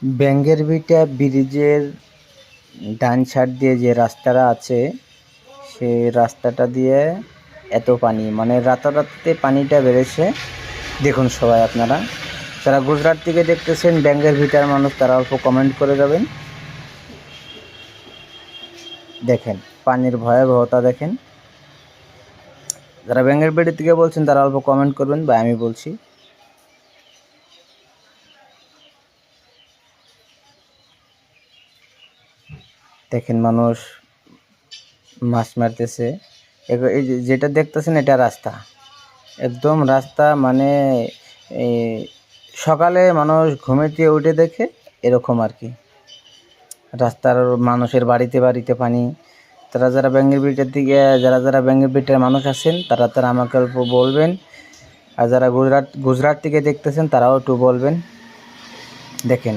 ব্যাঙ্গেরভিটা ব্রিজের ডান সাইড দিয়ে যে রাস্তাটা আছে, সেই রাস্তাটা দিয়ে এত পানি, মানে রাতারাতিতে পানিটা বেড়েছে। দেখুন সবাই আপনারা যারা গুজরাট থেকে দেখতেছেন ব্যাঙ্গেরভিটার মানুষ, তারা অল্প কমেন্ট করে যাবেন। দেখেন পানির ভয়াবহতা দেখেন। যারা ব্যাঙ্গেরভিটা থেকে বলছেন তারা অল্প কমেন্ট করবেন, বা আমি বলছি। দেখেন মানুষ মাছ মারতেছে। এই যেটা দেখতেছেন এটা রাস্তা, একদম রাস্তা, মানে সকালে মানুষ ঘুমেতে উঠে দেখে এরকম আর কি। রাস্তার মানুষের বাড়িতে বাড়িতে পানি। যারা ব্যাঙ্গেরভিটার দিকে, যারা ব্যাঙ্গেরভিটার মানুষ আছেন তারা আমাকে অল্প বলবেন। আর যারা গুজরাট থেকে দেখতেছেন তারাও একটু বলবেন। দেখেন